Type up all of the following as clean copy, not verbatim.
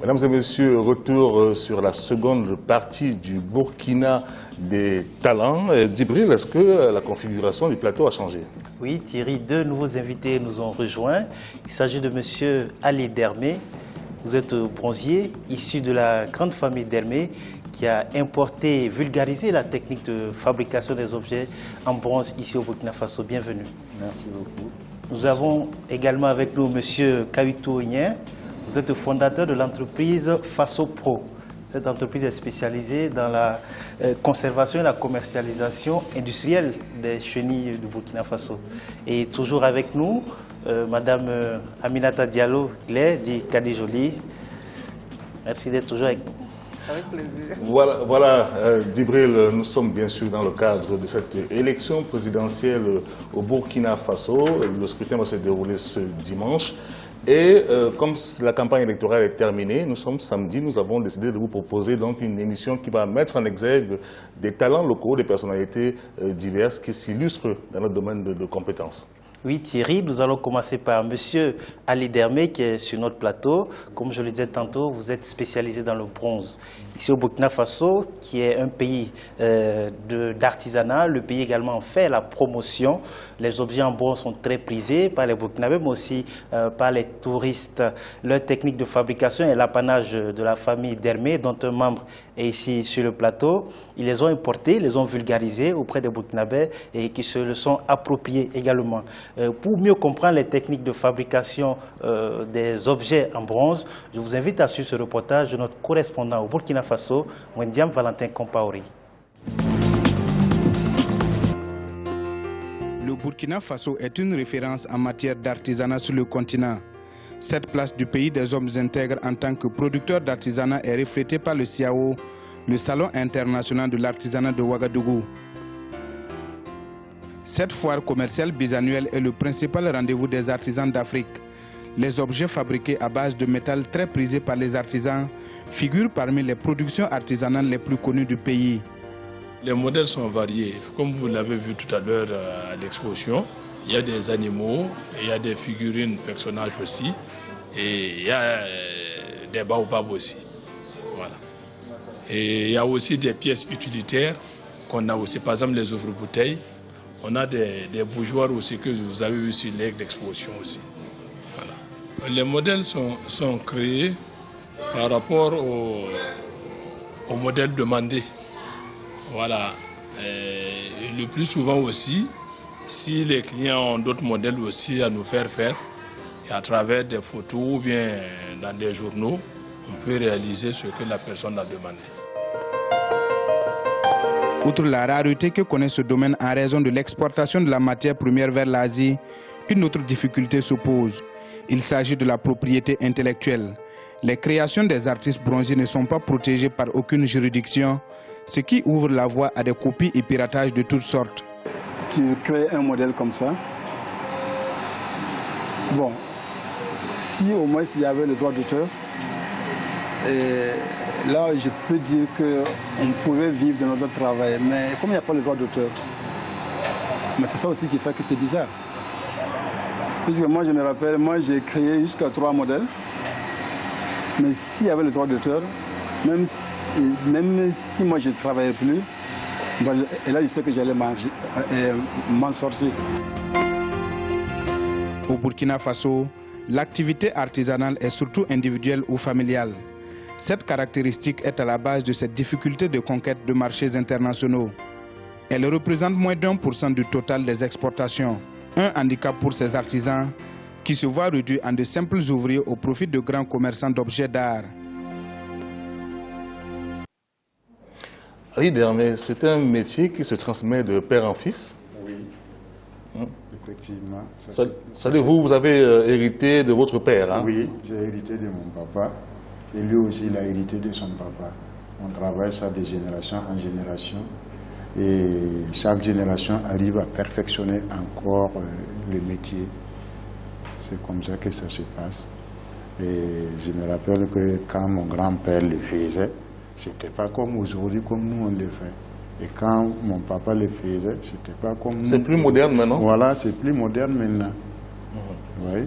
Mesdames et messieurs, retour sur la seconde partie du Burkina des talents. Djibril, est-ce que la configuration du plateau a changé? Oui, Thierry, deux nouveaux invités nous ont rejoints. Il s'agit de M. Ali Dermé. Vous êtes bronzier, issu de la grande famille Dermé, qui a importé et vulgarisé la technique de fabrication des objets en bronze ici au Burkina Faso. Bienvenue. Merci beaucoup. Nous avons également avec nous M. Kawitou Onyen. Vous êtes le fondateur de l'entreprise Faso Pro. Cette entreprise est spécialisée dans la conservation et la commercialisation industrielle des chenilles du Burkina Faso. Et toujours avec nous, Madame Aminata Diallo, dit Kadi Jolie. Merci d'être toujours avec nous. Avec plaisir. Voilà, Djibril, nous sommes bien sûr dans le cadre de cette élection présidentielle au Burkina Faso. Le scrutin va se dérouler ce dimanche. Et comme la campagne électorale est terminée, nous sommes samedi, nous avons décidé de vous proposer donc une émission qui va mettre en exergue des talents locaux, des personnalités diverses qui s'illustrent dans notre domaine de compétences. Oui, Thierry, nous allons commencer par M. Ali Dermé qui est sur notre plateau. Comme je le disais tantôt, vous êtes spécialisé dans le bronze. Ici au Burkina Faso, qui est un pays d'artisanat, le pays également fait la promotion. Les objets en bronze sont très prisés par les Burkinabés, mais aussi par les touristes. Leur technique de fabrication est l'apanage de la famille Dermé, dont un membre est ici sur le plateau. Ils les ont importés, les ont vulgarisés auprès des Burkinabés et qui se le sont appropriés également. Pour mieux comprendre les techniques de fabrication des objets en bronze, je vous invite à suivre ce reportage de notre correspondant au Burkina Faso, Wendiam Valentin Compaoré. Le Burkina Faso est une référence en matière d'artisanat sur le continent. Cette place du pays des hommes intègres en tant que producteur d'artisanat est reflétée par le SIAO, le Salon international de l'artisanat de Ouagadougou. Cette foire commerciale bisannuelle est le principal rendez-vous des artisans d'Afrique. Les objets fabriqués à base de métal très prisés par les artisans figurent parmi les productions artisanales les plus connues du pays. Les modèles sont variés. Comme vous l'avez vu tout à l'heure à l'exposition, il y a des animaux, il y a des figurines, personnages aussi, et il y a des baobabs aussi. Voilà. Et il y a aussi des pièces utilitaires qu'on a aussi, par exemple les ouvre-bouteilles. On a des bougeoirs aussi que vous avez vu sur l'aire d'exposition aussi. Voilà. Les modèles sont créés par rapport au modèle demandé. Voilà. Et le plus souvent aussi, si les clients ont d'autres modèles aussi à nous faire, et à travers des photos ou bien dans des journaux, on peut réaliser ce que la personne a demandé. Outre la rareté que connaît ce domaine en raison de l'exportation de la matière première vers l'Asie, une autre difficulté se pose. Il s'agit de la propriété intellectuelle. Les créations des artistes bronziers ne sont pas protégées par aucune juridiction, ce qui ouvre la voie à des copies et piratages de toutes sortes. Tu crées un modèle comme ça. Bon, si au moins il y avait le droit d'auteur, là je peux dire qu'on pouvait vivre de notre travail, mais comme il n'y a pas le droit d'auteur, mais c'est ça aussi qui fait que c'est bizarre. Puisque moi je me rappelle, moi j'ai créé jusqu'à 3 modèles, mais s'il y avait le droit d'auteur, même si moi je ne travaillais plus, bon, et là je sais que j'allais m'en sortir. Au Burkina Faso, l'activité artisanale est surtout individuelle ou familiale. Cette caractéristique est à la base de cette difficulté de conquête de marchés internationaux. Elle représente moins d'1% du total des exportations. Un handicap pour ces artisans qui se voient réduits en de simples ouvriers au profit de grands commerçants d'objets d'art. Ali Dermé, c'est un métier qui se transmet de père en fils. Oui, effectivement. Ça dit, vous avez hérité de votre père, hein? Oui, j'ai hérité de mon papa. Et lui aussi, il a hérité de son papa. On travaille ça de génération en génération. Et chaque génération arrive à perfectionner encore le métier. C'est comme ça que ça se passe. Et je me rappelle que quand mon grand-père le faisait, c'était pas comme aujourd'hui, comme nous on le fait. Et quand mon papa le faisait, c'était pas comme nous. C'est plus moderne maintenant? Voilà, c'est plus moderne maintenant. Oui,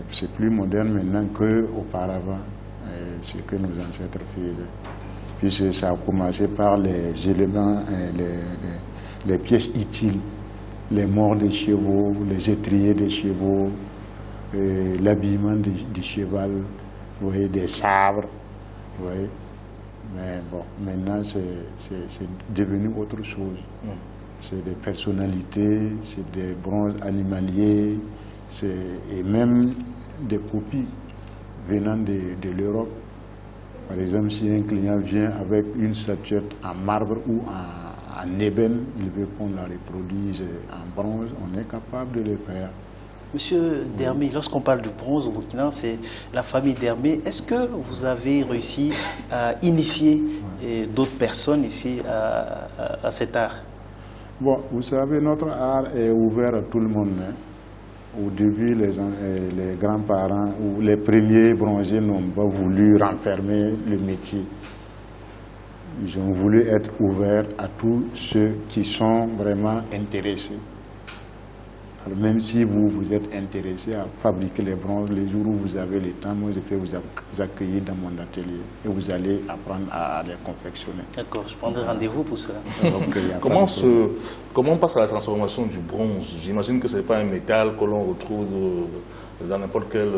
c'est plus moderne maintenant qu'auparavant. ce que nos ancêtres faisaient. Puisque ça a commencé par les éléments, les pièces utiles, les morts des chevaux, les étriers des chevaux, l'habillement du cheval, vous voyez, des sabres, vous voyez. Mais bon, maintenant c'est devenu autre chose. C'est des personnalités, c'est des bronzes animaliers, et même des copies venant de l'Europe. Par exemple, si un client vient avec une statuette en marbre ou en ébène, il veut qu'on la reproduise en bronze, on est capable de le faire. Monsieur Dermé, lorsqu'on parle du bronze au Burkina, c'est la famille Dermé. Est-ce que vous avez réussi à initier d'autres personnes ici à cet art? Bon, vous savez, notre art est ouvert à tout le monde. Hein. Au début, les grands-parents ou les premiers bronzés n'ont pas voulu renfermer le métier. Ils ont voulu être ouverts à tous ceux qui sont vraiment intéressés. Alors même si vous êtes intéressé à fabriquer les bronzes, les jours où vous avez le temps, moi je vais vous accueillir dans mon atelier et vous allez apprendre à les confectionner. D'accord, je prendrai rendez-vous pour cela. Comment on passe à la transformation du bronze? J'imagine que ce n'est pas un métal que l'on retrouve dans n'importe quel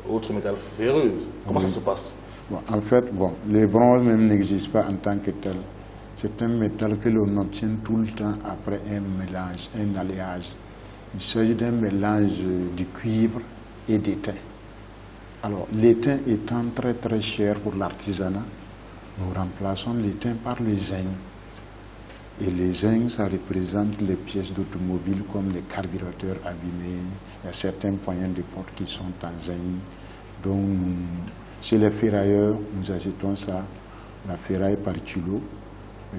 autre métal ferreux. Comment ça se passe? Bon, en fait, les bronzes même n'existent pas en tant que tel. C'est un métal que l'on obtient tout le temps après un mélange, un alliage. Il s'agit d'un mélange du cuivre et d'étain. Alors, l'étain étant très très cher pour l'artisanat, nous remplaçons l'étain par le zinc. Et le zinc, ça représente les pièces d'automobile comme les carburateurs abîmés. Il y a certains poignets de porte qui sont en zinc. Donc, chez les ferrailleurs, nous achetons ça, la ferraille par kilo,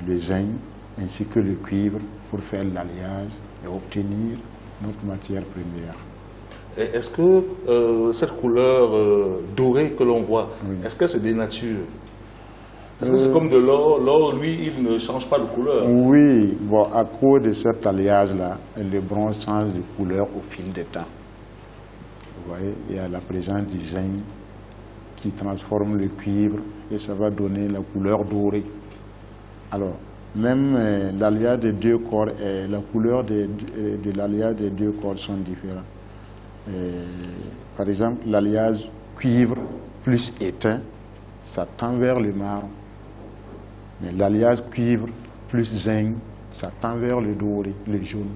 le zinc ainsi que le cuivre pour faire l'alliage et obtenir notre matière première. Est-ce que cette couleur dorée que l'on voit, oui, est-ce que c'est des natures? Est-ce que c'est comme de l'or? L'or, lui, il ne change pas de couleur. Oui, bon, à cause de cet alliage-là, le bronze change de couleur au fil du temps. Vous voyez, il y a la présence du zinc qui transforme le cuivre et ça va donner la couleur dorée. Alors, même l'alliage des deux corps et la couleur de l'alliage des deux corps sont différents. Par exemple, l'alliage cuivre plus étain, ça tend vers le marron. Mais l'alliage cuivre plus zinc, ça tend vers le doré, le jaune.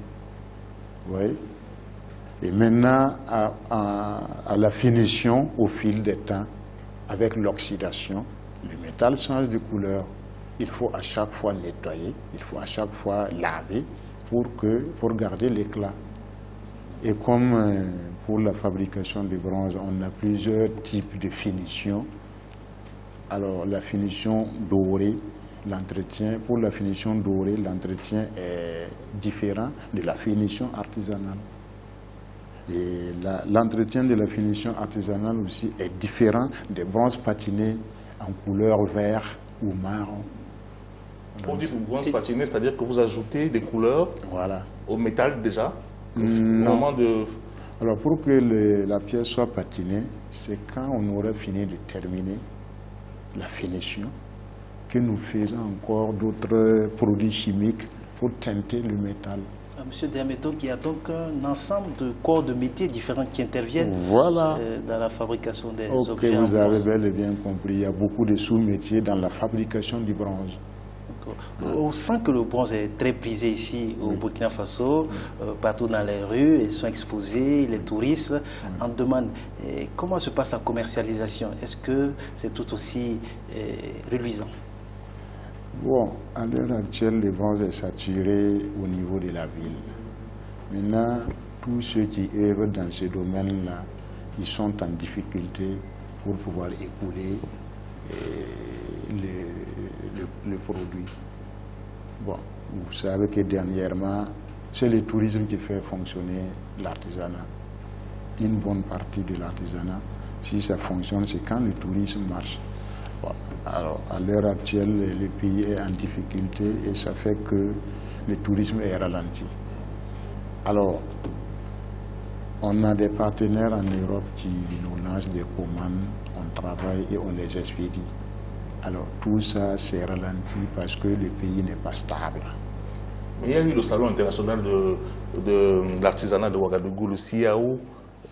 Vous voyez? Et maintenant, à la finition, au fil des temps, avec l'oxydation, le métal change de couleur. Il faut à chaque fois nettoyer, il faut à chaque fois laver pour garder l'éclat. Et comme pour la fabrication du bronze, on a plusieurs types de finitions. Alors la finition dorée, l'entretien, pour la finition dorée, l'entretien est différent de la finition artisanale. Et l'entretien de la finition artisanale aussi est différent des bronzes patinés en couleur vert ou marron. On dit bronze patiné, c'est-à-dire que vous ajoutez des couleurs, voilà, au métal déjà? Non. Alors pour que la pièce soit patinée, c'est quand on aura fini de terminer la finition que nous faisons encore d'autres produits chimiques pour teinter le métal. Monsieur Dermeto, il y a donc un ensemble de corps de métiers différents qui interviennent, voilà, dans la fabrication des objets en bronze. Vous avez bel et bien compris, il y a beaucoup de sous-métiers dans la fabrication du bronze. On sent que le bronze est très prisé ici au Burkina Faso, partout dans les rues, ils sont exposés, les touristes en demandent. Et comment se passe la commercialisation? Est-ce que c'est tout aussi reluisant? Bon, à l'heure actuelle, le bronze est saturé au niveau de la ville. Maintenant, tous ceux qui œuvrent dans ce domaine-là, ils sont en difficulté pour pouvoir écouler le produit. Bon, vous savez que dernièrement, c'est le tourisme qui fait fonctionner l'artisanat. Une bonne partie de l'artisanat, si ça fonctionne, c'est quand le tourisme marche. Bon, alors, à l'heure actuelle, le pays est en difficulté et ça fait que le tourisme est ralenti. Alors, on a des partenaires en Europe qui nous lancent des commandes. On travaille et on les expédie. Alors tout ça s'est ralenti parce que le pays n'est pas stable. Il y a eu le Salon international de l'artisanat de Ouagadougou, le CIAO,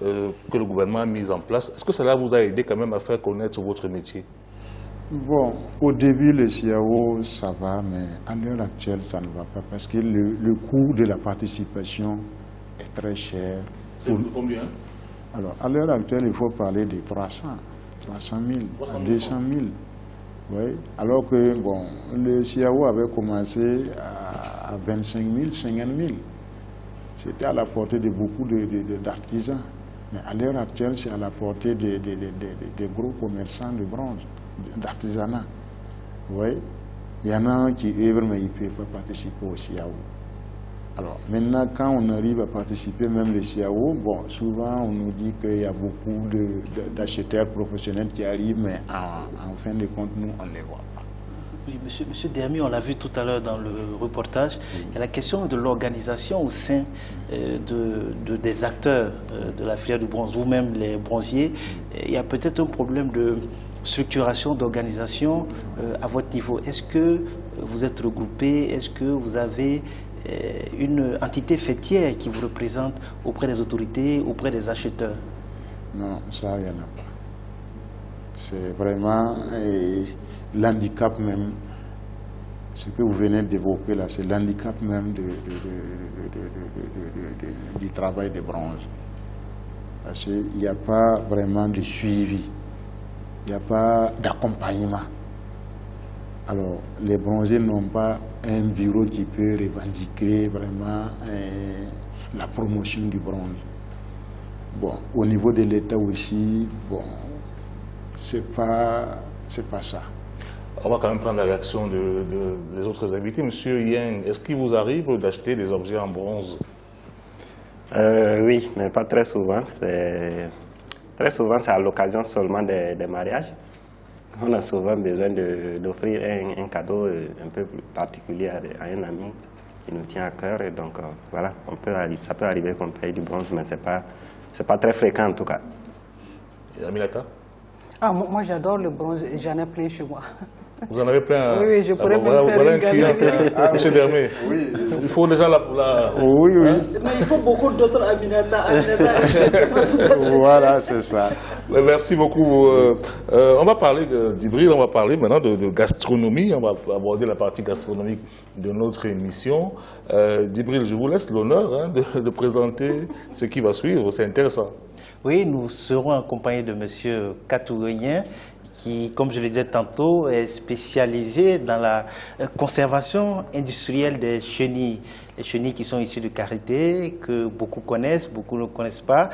que le gouvernement a mis en place. Est-ce que cela vous a aidé quand même à faire connaître votre métier? Bon, au début, le CIAO, ça va, mais à l'heure actuelle, ça ne va pas parce que le coût de la participation est très cher. C'est combien? Alors, à l'heure actuelle, il faut parler de 300 000, 200 000. Oui. Alors que, bon, le CIAO avait commencé à 25 000, 50 000. C'était à la portée de beaucoup d'artisans. Mais à l'heure actuelle, c'est à la portée des gros commerçants de bronze, d'artisanat. Oui. Il y en a un qui œuvre, mais il ne peut pas participer au CIAO. Alors, maintenant, quand on arrive à participer, même le CIAO, bon, souvent, on nous dit qu'il y a beaucoup d'acheteurs professionnels qui arrivent, mais en fin de compte, nous, on ne les voit pas. Oui, monsieur Dermy, on l'a vu tout à l'heure dans le reportage, oui. Il y a la question de l'organisation au sein des acteurs de la filière du bronze, vous-même les bronziers. Il y a peut-être un problème de structuration, d'organisation à votre niveau. Est-ce que vous êtes regroupés? Est-ce que vous avez une entité fêtière qui vous représente auprès des autorités, auprès des acheteurs? Non, ça, il n'y en a pas. C'est vraiment l'handicap même. Ce que vous venez d'évoquer là, c'est l'handicap même du travail de bronze. Parce qu'il n'y a pas vraiment de suivi, il n'y a pas d'accompagnement. Alors, les bronziers n'ont pas un bureau qui peut revendiquer vraiment la promotion du bronze. Bon, au niveau de l'État aussi, bon, c'est pas ça. On va quand même prendre la réaction des autres invités. Monsieur Yang, est-ce qu'il vous arrive d'acheter des objets en bronze? Oui, mais pas très souvent. Très souvent, c'est à l'occasion seulement des mariages. On a souvent besoin d'offrir un cadeau un peu plus particulier à un ami qui nous tient à cœur. Et donc, voilà, ça peut arriver qu'on paye du bronze, mais c'est pas très fréquent en tout cas. Et Aminata? Moi, j'adore le bronze et j'en ai plein chez moi. Vous en avez plein? Oui, je pourrais même faire une galerie. Monsieur Dermy, oui. Il faut déjà Oui, oui. Mais il faut beaucoup d'autres Aminata. Voilà, c'est ça. Merci beaucoup. On va parler d'Ibril, on va parler maintenant de gastronomie. On va aborder la partie gastronomique de notre émission. D'Ibril, je vous laisse l'honneur de présenter ce qui va suivre. C'est intéressant. Oui, nous serons accompagnés de M. Katougoyen, qui, comme je le disais tantôt, est spécialisé dans la conservation industrielle des chenilles. Les chenilles qui sont issues de karité, que beaucoup connaissent, beaucoup ne connaissent pas.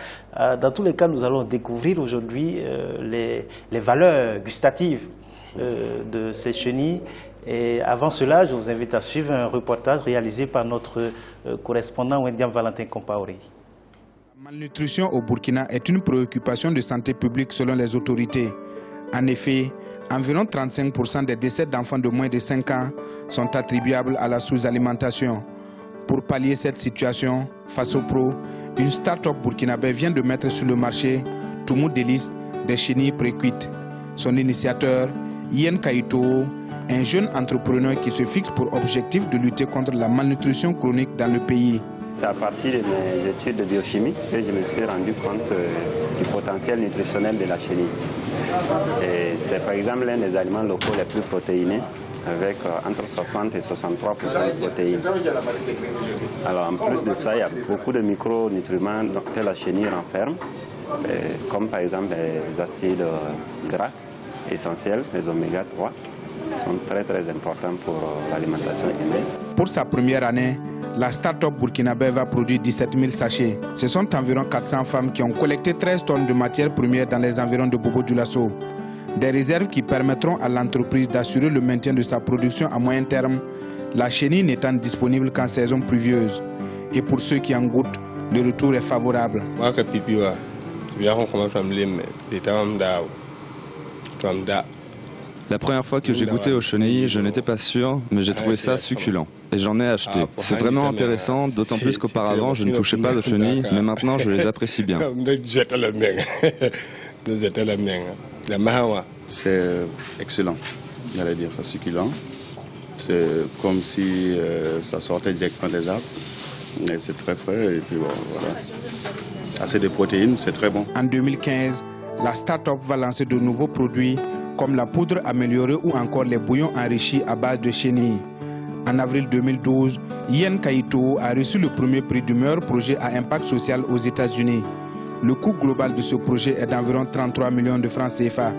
Dans tous les cas, nous allons découvrir aujourd'hui les valeurs gustatives de ces chenilles. Et avant cela, je vous invite à suivre un reportage réalisé par notre correspondant Wendiam Valentin Compaoré. La malnutrition au Burkina est une préoccupation de santé publique selon les autorités. En effet, environ 35% des décès d'enfants de moins de 5 ans sont attribuables à la sous-alimentation. Pour pallier cette situation, Fasopro, une start-up burkinabé vient de mettre sur le marché Toumou Délice des chenilles précuites. Son initiateur, Yen Kaito, un jeune entrepreneur qui se fixe pour objectif de lutter contre la malnutrition chronique dans le pays. C'est à partir de mes études de biochimie que je me suis rendu compte du potentiel nutritionnel de la chenille. C'est par exemple l'un des aliments locaux les plus protéinés, avec entre 60 et 63% de protéines. Alors en plus de ça, il y a beaucoup de micronutriments que la chenille renferme, comme par exemple les acides gras essentiels, les oméga 3, qui sont très importants pour l'alimentation humaine. Pour sa première année, la start-up burkinabé va produire 17 000 sachets. Ce sont environ 400 femmes qui ont collecté 13 tonnes de matières premières dans les environs de Bobo-Dioulasso. Des réserves qui permettront à l'entreprise d'assurer le maintien de sa production à moyen terme, la chenille n'étant disponible qu'en saison pluvieuse. Et pour ceux qui en goûtent, le retour est favorable. La première fois que j'ai goûté aux chenilles, je n'étais pas sûr, mais j'ai trouvé ça succulent. Et j'en ai acheté. C'est vraiment intéressant, d'autant plus qu'auparavant, je ne touchais pas de chenilles, mais maintenant, je les apprécie bien. Le mahawa, c'est excellent, j'allais dire, c'est succulent. C'est comme si ça sortait directement des arbres. Mais c'est très frais et puis bon, voilà. Assez de protéines, c'est très bon. En 2015, la start-up va lancer de nouveaux produits comme la poudre améliorée ou encore les bouillons enrichis à base de chenilles. En avril 2012, Yen Kaito a reçu le premier prix du meilleur projet à impact social aux États-Unis. Le coût global de ce projet est d'environ 33 millions de francs CFA.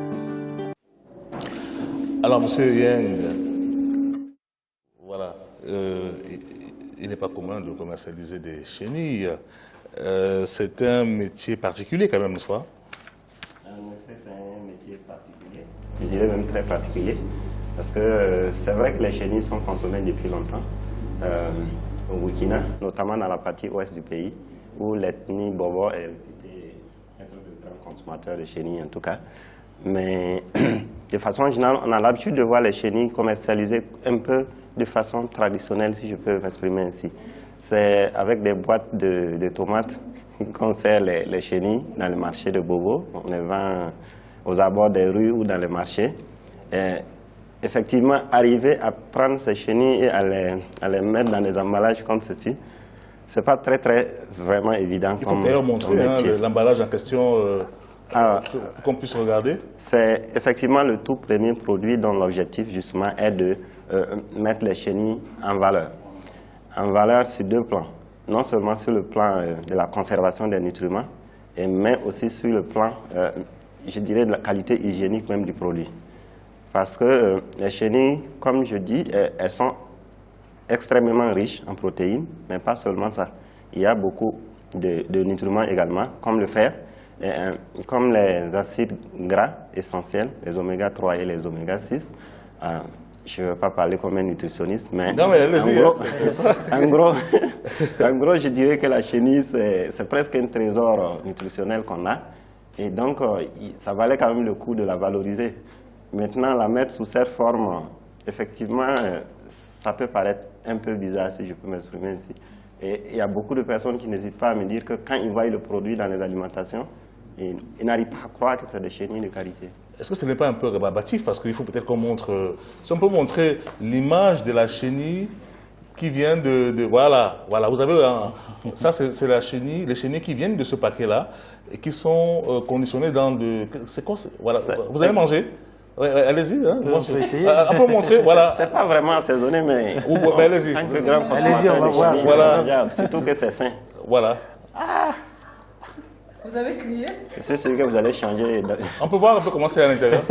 Alors, monsieur Yen, voilà, il n'est pas commun de commercialiser des chenilles. C'est un métier particulier quand même, n'est-ce pas? En effet, c'est un métier particulier. Je dirais même très particulier. Parce que c'est vrai que les chenilles sont consommées depuis longtemps au Burkina, notamment dans la partie ouest du pays, où l'ethnie Bobo est réputée être de grands consommateurs de chenilles en tout cas. Mais de façon générale, on a l'habitude de voir les chenilles commercialisées un peu de façon traditionnelle, si je peux m'exprimer ainsi. C'est avec des boîtes de tomates qu'on sert les chenilles dans le marché de Bobo. On les vend aux abords des rues ou dans les marchés. Et effectivement, arriver à prendre ces chenilles et à les mettre dans des emballages comme ceci, c'est pas très vraiment évident. Il faut d'ailleurs montrer l'emballage en question qu'on puisse regarder. C'est effectivement le tout premier produit dont l'objectif justement est de mettre les chenilles en valeur. En valeur sur deux plans. Non seulement sur le plan de la conservation des nutriments, mais aussi sur le plan, je dirais, de la qualité hygiénique même du produit. Parce que les chenilles, comme je dis, elles sont extrêmement riches en protéines, mais pas seulement ça. Il y a beaucoup de nutriments également, comme le fer, comme les acides gras essentiels, les oméga 3 et les oméga 6. Je ne vais pas parler comme un nutritionniste, mais, non, mais en gros, je dirais que la chenille, c'est presque un trésor nutritionnel qu'on a. Et donc, ça valait quand même le coup de la valoriser. Maintenant, la mettre sous cette forme, effectivement, ça peut paraître un peu bizarre, si je peux m'exprimer ainsi. Et il y a beaucoup de personnes qui n'hésitent pas à me dire que quand ils voient le produit dans les alimentations, ils n'arrivent pas à croire que c'est des chenilles de qualité. Est-ce que ce n'est pas un peu rébarbatif? Parce qu'il faut peut-être qu'on montre, si on peut montrer l'image de la chenille qui vient voilà, vous avez, ça c'est la chenille, les chenilles qui viennent de ce paquet-là et qui sont conditionnées dans c'est quoi, voilà, vous avez mangé? Ouais, allez-y, hein, on peut essayer. On peut montrer, voilà. C'est pas vraiment assaisonné, mais allez-y. Allez-y, on va voir. Voilà. Surtout que c'est sain. Voilà. Ah! Vous avez crié? C'est celui que vous allez changer. On peut voir un peu comment c'est à l'intérieur.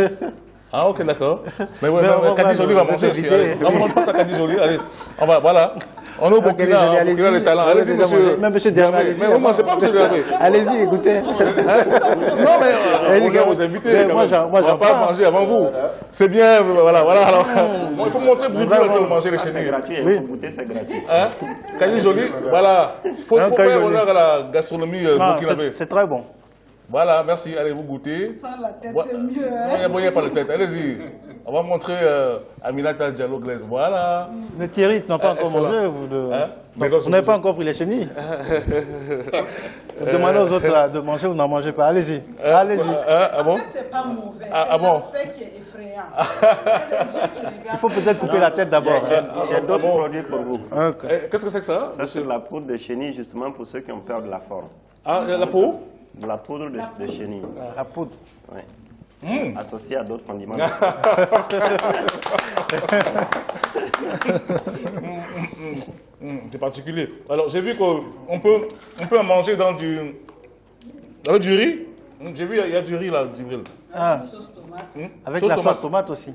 Ah, ok, d'accord. Mais Kadi Jolie va manger aussi. On ne montre pas ça, Kadi Jolie. Allez, on va, voilà. On est au Burkina, le talent. Allez-y, monsieur. Même monsieur Dermé. Mais vous ne mangez pas, monsieur Dermé. Allez-y, écoutez. Non, mais on va vous inviter. Moi, on ne va pas manger avant vous. C'est bien, voilà. Alors, il faut montrer pour manger les chenilles. C'est gratuit, il faut goûter, c'est gratuit. Kadi Jolie, voilà. Il faut faire honneur à la gastronomie burkinabé. C'est très bon. Voilà, merci. Allez, vous goûtez. Sans la tête, c'est mieux. Il n'y a pas de tête. Allez-y. On va montrer Aminata Diallo Glaise. Voilà. Mais Thierry, tu n'as pas encore mangé. Vous n'avez pas encore pris les chenilles. Demandez aux autres de manger, vous n'en mangez pas. Allez-y. Allez-y. En fait, c'est pas mauvais. C'est l'aspect qui est effrayant. Il faut peut-être couper la tête d'abord. J'ai d'autres produits pour vous. Qu'est-ce que c'est que ça? Ça, c'est la poudre de chenille, justement, pour ceux qui ont peur de la forme. Ah, la peau? De la poudre de chenille. La poudre. Oui. Associée à d'autres condiments. C'est particulier. Alors, j'ai vu qu'on peut en manger avec du riz. J'ai vu, il y a du riz là, Djibril. Avec la sauce tomate. Avec la sauce tomate aussi.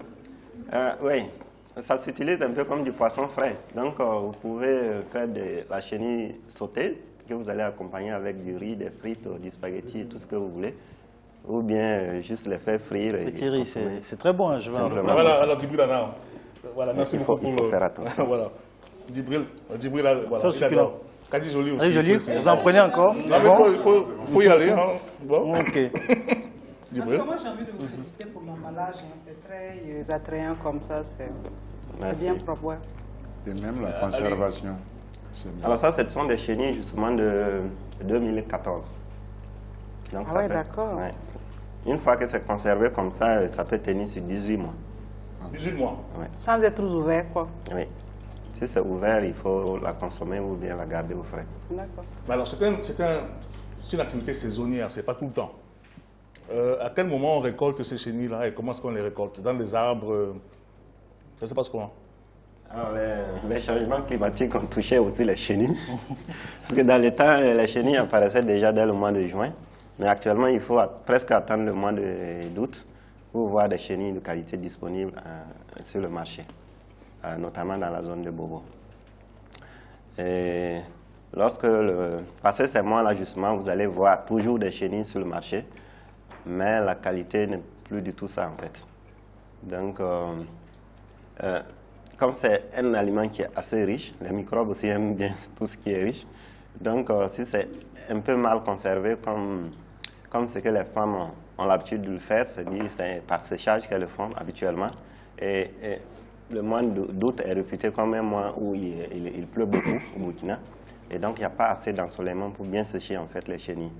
Oui. Ça s'utilise un peu comme du poisson frais. Donc, vous pouvez faire de la chenille sautée, que vous allez accompagner avec du riz, des frites, du spaghetti, tout ce que vous voulez. Ou bien juste les faire frire. Thierry, c'est très bon. Je vais voilà, alors Djibril, voilà, merci beaucoup pour faire attention. Voilà. Djibril, voilà. Ça, c'est succulent. Kadi Jolie aussi. Kadi Jolie, vous en prenez encore? Il faut y aller. Hein. Bon. Ok. Moi, j'ai envie de vous féliciter pour l'emballage. C'est très attrayant comme ça. C'est bien propre. Ouais. Et même la conservation. Alors ça, ce sont des chenilles justement de 2014. Donc, ah ouais, d'accord. Ouais. Une fois que c'est conservé comme ça, ça peut tenir sur 18 mois. 18 mois? Oui. Sans être ouvert, quoi? Oui. Si c'est ouvert, il faut la consommer ou bien la garder au frais. D'accord. Alors, c'est une activité saisonnière, c'est pas tout le temps. À quel moment on récolte ces chenilles-là et comment est-ce qu'on les récolte? Dans des arbres, ça se passe comment? Alors, les changements climatiques ont touché aussi les chenilles. Parce que dans le temps, les chenilles apparaissaient déjà dès le mois de juin. Mais actuellement, il faut presque attendre le mois d'août pour voir des chenilles de qualité disponibles sur le marché, notamment dans la zone de Bobo. Et lorsque passé ces mois-là, justement, vous allez voir toujours des chenilles sur le marché, mais la qualité n'est plus du tout ça, en fait. Donc, comme c'est un aliment qui est assez riche, les microbes aussi aiment bien tout ce qui est riche. Donc, si c'est un peu mal conservé, comme ce que les femmes ont l'habitude de le faire, c'est par séchage qu'elles le font habituellement. Et le mois d'août est réputé comme un mois où il pleut beaucoup au Burkina. Et donc, il n'y a pas assez d'ensoleillement pour bien sécher en fait les chenilles.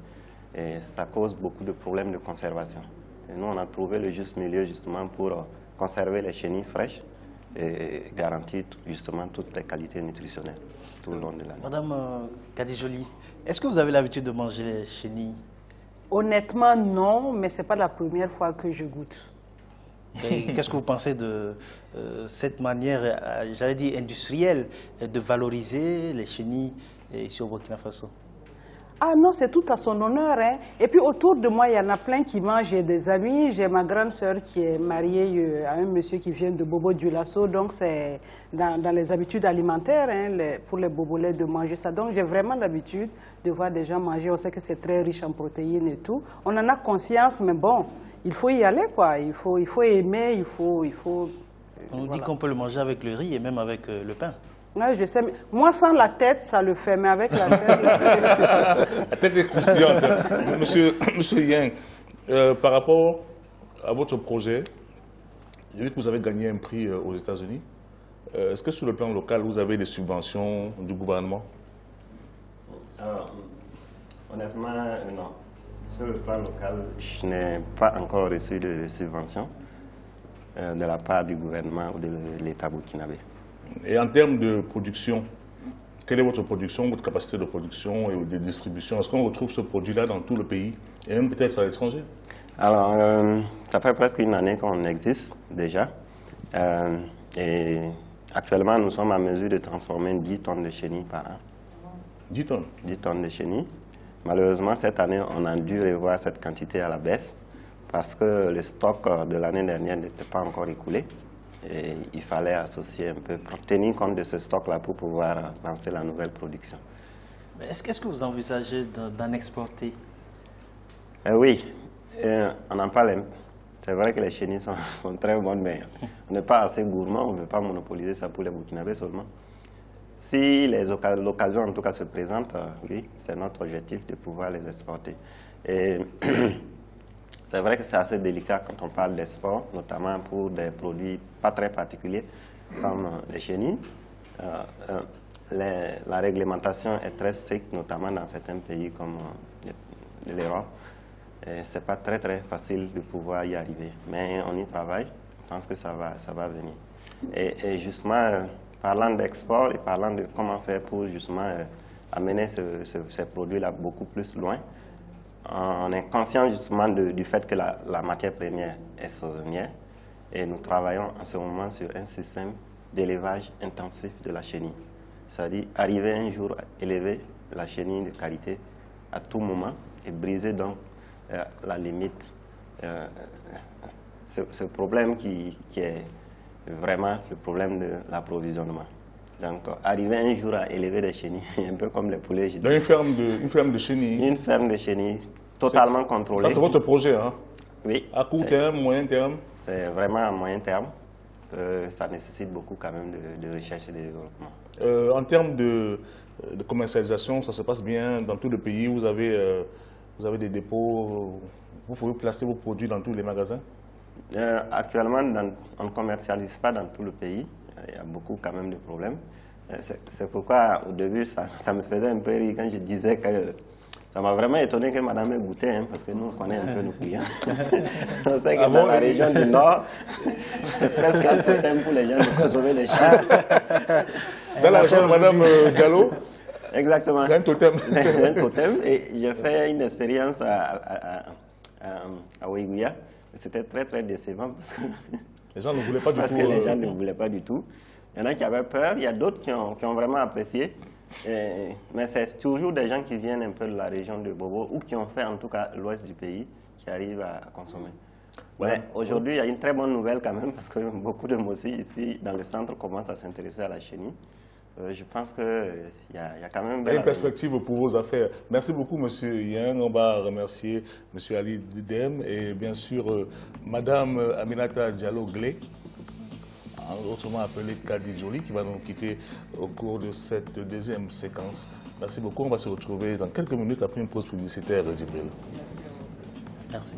Et ça cause beaucoup de problèmes de conservation. Et nous, on a trouvé le juste milieu justement pour conserver les chenilles fraîches et garantir justement toutes les qualités nutritionnelles tout le long de l'année. Madame Kadijoli, est-ce que vous avez l'habitude de manger les chenilles? Honnêtement, non, mais ce n'est pas la première fois que je goûte. Qu'est-ce que vous pensez de cette manière, j'allais dire industrielle, de valoriser les chenilles ici au Burkina Faso? Ah non, c'est tout à son honneur. Hein. Et puis autour de moi, il y en a plein qui mangent. J'ai des amis, j'ai ma grande sœur qui est mariée à un monsieur qui vient de Bobo du Lasso. Donc c'est dans les habitudes alimentaires hein, pour les bobolais de manger ça. Donc j'ai vraiment l'habitude de voir des gens manger. On sait que c'est très riche en protéines et tout. On en a conscience, mais bon, il faut y aller quoi. Il faut aimer, il faut on nous dit qu'on peut le manger avec le riz et même avec le pain. Oui, je sais. Mais moi, sans la tête, ça le fait, mais avec la tête... La tête est croustillante. Monsieur Yang, par rapport à votre projet, j'ai vu que vous avez gagné un prix aux États-Unis. Est-ce que sur le plan local, vous avez des subventions du gouvernement? Honnêtement, non. Sur le plan local, je n'ai pas encore reçu de subventions de la part du gouvernement ou de l'État burkinabé. Et en termes de production, quelle est votre production, votre capacité de production et de distribution? Est-ce qu'on retrouve ce produit-là dans tout le pays et même peut-être à l'étranger? Alors, ça fait presque une année qu'on existe déjà. Et actuellement, nous sommes en mesure de transformer 10 tonnes de chenilles par an. 10 tonnes? 10 tonnes de chenilles. Malheureusement, cette année, on a dû revoir cette quantité à la baisse parce que le stock de l'année dernière n'était pas encore écoulé. Et il fallait associer un peu, tenir compte de ce stock-là pour pouvoir lancer la nouvelle production. Est-ce que vous envisagez d'en exporter? Oui, on en parle. C'est vrai que les chenilles sont très bonnes, mais on n'est pas assez gourmand, on ne veut pas monopoliser ça pour les Burkinabés seulement. Si l'occasion en tout cas se présente, oui, c'est notre objectif de pouvoir les exporter. Et c'est vrai que c'est assez délicat quand on parle d'export, notamment pour des produits pas très particuliers comme les chenilles. La réglementation est très stricte, notamment dans certains pays comme l'Europe. Ce n'est pas très facile de pouvoir y arriver, mais on y travaille. Je pense que ça va venir. Et justement, parlant d'export et parlant de comment faire pour justement amener ces produits-là beaucoup plus loin, on est conscient justement du fait que la matière première est saisonnière et nous travaillons en ce moment sur un système d'élevage intensif de la chenille. C'est-à-dire arriver un jour à élever la chenille de qualité à tout moment et briser donc la limite. Ce problème qui est vraiment le problème de l'approvisionnement. Donc, arriver un jour à élever des chenilles, un peu comme les poulets. Dans une ferme de chenilles? Une ferme de chenilles, totalement contrôlée. Ça, c'est votre projet, hein? Oui. À court terme, moyen terme? C'est vraiment à moyen terme. Ça nécessite beaucoup quand même de recherche et de développement. En termes de commercialisation, ça se passe bien dans tout le pays? Vous avez des dépôts? Vous pouvez placer vos produits dans tous les magasins? Actuellement, on ne commercialise pas dans tout le pays. Il y a beaucoup quand même de problèmes. C'est pourquoi au début, ça me faisait un peu rire quand je disais que Ça m'a vraiment étonné que madame ait goûté, hein, parce que nous, on connaît un peu nos clients. On sait que dans la région du Nord, c'est presque un totem pour les gens de consommer les chiens. Dans la région de madame Diallo, exactement. C'est un totem. C'est un totem. Et j'ai fait une expérience à Ouéguia. C'était très, très décevant parce que les gens ne voulaient pas du tout. Parce que les gens ne voulaient pas du tout. Il y en a qui avaient peur, il y a d'autres qui ont vraiment apprécié. Mais c'est toujours des gens qui viennent un peu de la région de Bobo ou qui ont fait en tout cas l'ouest du pays qui arrivent à consommer. Ouais, aujourd'hui, il y a une très bonne nouvelle quand même parce que beaucoup de Mossi ici dans le centre commencent à s'intéresser à la chenille. Je pense qu'il y a quand même... Il y a une perspective pour vos affaires. Merci beaucoup, M. Yang. On va remercier M. Ali Didem et bien sûr Mme Aminata Diallo-Glé, autrement appelée Kadi Jolie, qui va nous quitter au cours de cette deuxième séquence. Merci beaucoup. On va se retrouver dans quelques minutes après une pause publicitaire, Djibril. Merci.